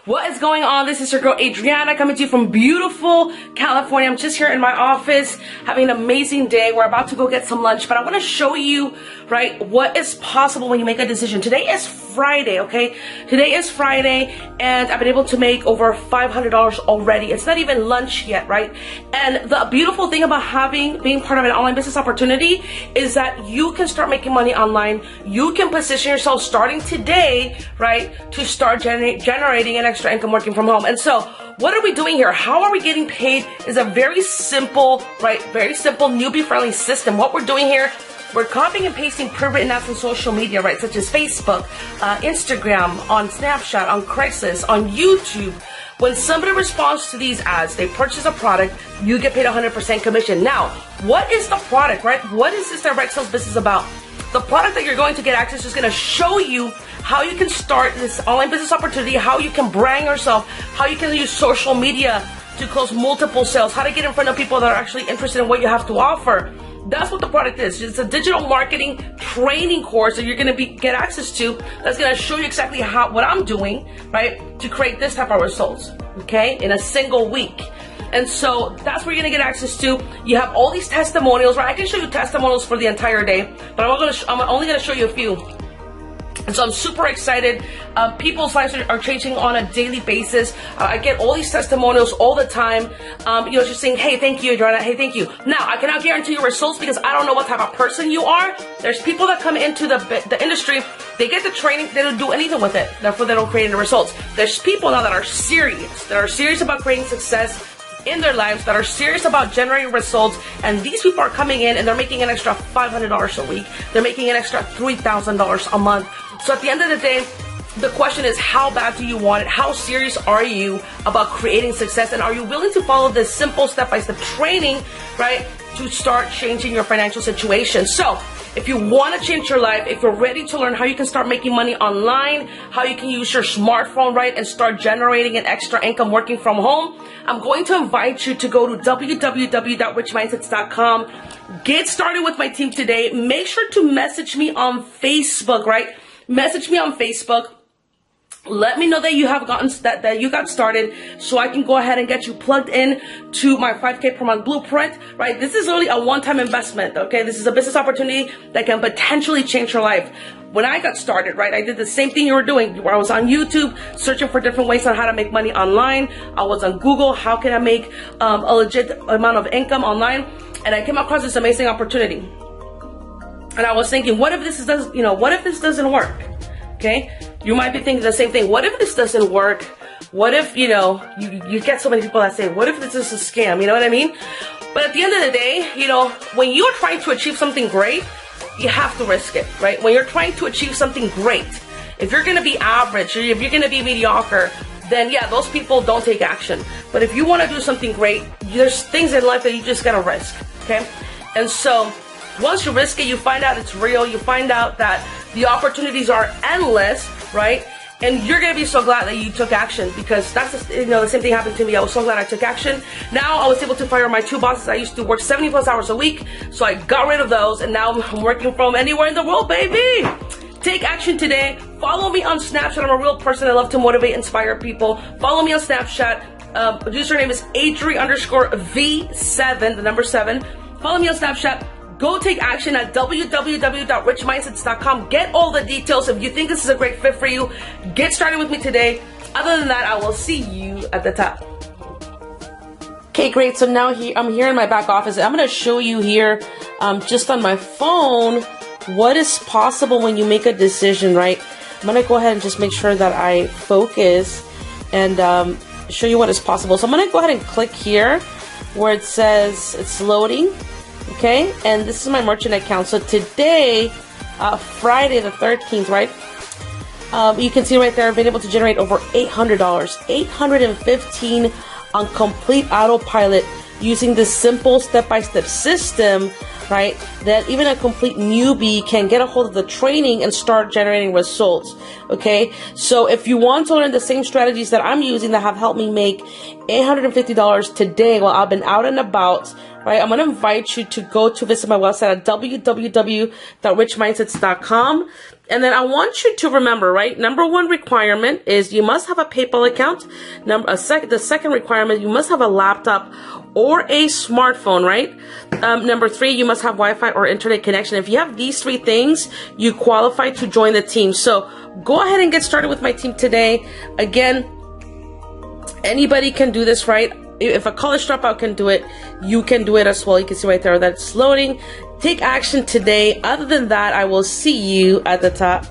What is going on? This is your girl Adriana coming to you from beautiful California. I'm just here in my office having an amazing day. We're about to go get some lunch, but I want to show you, right, what is possible when you make a decision. Today is Friday, okay? Today is Friday, and I've been able to make over $500 already. It's not even lunch yet, right? And the beautiful thing about being part of an online business opportunity is that you can start making money online. You can position yourself starting today, right, to start generating an extra income working from home. And so what are we doing here? How are we getting paid is a very simple, right, very simple newbie friendly system. What we're doing here, we're copying and pasting pre-written ads on social media, right, such as Facebook, Instagram, on Snapchat, on Craigslist, on YouTube. When somebody responds to these ads, they purchase a product, you get paid 100% commission. Now, what is the product, right? What is this direct sales business about? The product that you're going to get access to is going to show you how you can start this online business opportunity, how you can brand yourself, how you can use social media to close multiple sales, how to get in front of people that are actually interested in what you have to offer. That's what the product is. It's a digital marketing training course that you're going to get access to that's going to show you exactly what I'm doing, right, to create this type of results, okay, in a single week. And so that's where you're going to get access to. You have all these testimonials, right? I can show you testimonials for the entire day, but I'm only going to show you a few. And so I'm super excited. People's lives are changing on a daily basis. I get all these testimonials all the time. Just saying, hey, thank you, Adriana. Hey, thank you. Now, I cannot guarantee your results because I don't know what type of person you are. There's people that come into the industry. They get the training. They don't do anything with it. Therefore, they don't create any results. There's people now that are serious about creating success in their lives, that are serious about generating results, and these people are coming in and they're making an extra $500 a week. They're making an extra $3,000 a month. So at the end of the day, the question is, how bad do you want it? How serious are you about creating success? And are you willing to follow this simple step-by-step training, right, to start changing your financial situation? So if you want to change your life, if you're ready to learn how you can start making money online, how you can use your smartphone, right, and start generating an extra income working from home, I'm going to invite you to go to www.richmindsets.com. Get started with my team today. Make sure to message me on Facebook, right? Message me on Facebook. Let me know that you have that you got started, so I can go ahead and get you plugged in to my 5K per month blueprint, right? This is only a one-time investment, okay? This is a business opportunity that can potentially change your life. When I got started, right, I did the same thing you were doing, where I was on YouTube searching for different ways on how to make money online. I was on Google, how can I make a legit amount of income online? And I came across this amazing opportunity. And I was thinking, what if this doesn't work? Okay? You might be thinking the same thing. What if this doesn't work? What if, you get so many people that say, what if this is a scam? You know what I mean? But at the end of the day, when you're trying to achieve something great, you have to risk it, right? When you're trying to achieve something great, if you're going to be average, or if you're going to be mediocre, then yeah, those people don't take action. But if you want to do something great, there's things in life that you just got to risk, okay? And so once you risk it, you find out it's real. You find out that the opportunities are endless, right? And you're going to be so glad that you took action, because that's the same thing happened to me. I was so glad I took action. Now I was able to fire my two bosses. I used to work 70 plus hours a week, so I got rid of those, and now I'm working from anywhere in the world, baby. Take action today. Follow me on Snapchat. I'm a real person. I love to motivate, inspire people. Follow me on Snapchat. Username is Adri_V7, the number 7. Follow me on Snapchat. Go take action at www.richmindsets.com. Get all the details. If you think this is a great fit for you, get started with me today. Other than that, I will see you at the top. Okay, great. So now I'm here in my back office. I'm going to show you here just on my phone what is possible when you make a decision, right? I'm going to go ahead and just make sure that I focus and show you what is possible. So I'm going to go ahead and click here where it says it's loading. Okay, and this is my merchant account. So today, Friday the 13th, right? You can see right there, I've been able to generate over $800, $815 on complete autopilot using this simple step-by-step system, right? That even a complete newbie can get a hold of the training and start generating results. Okay, so if you want to learn the same strategies that I'm using that have helped me make $850 today while I've been out and about, right? I'm going to invite you to go to visit my website at www.richmindsets.com. And then I want you to remember, right? Number one requirement is you must have a PayPal account. The second requirement, you must have a laptop or a smartphone, right? Number three, you must have Wi-Fi or internet connection. If you have these three things, you qualify to join the team. So go ahead and get started with my team today. Again, anybody can do this, right? If a college dropout can do it, you can do it as well. You can see right there that it's loading. Take action today. Other than that, I will see you at the top.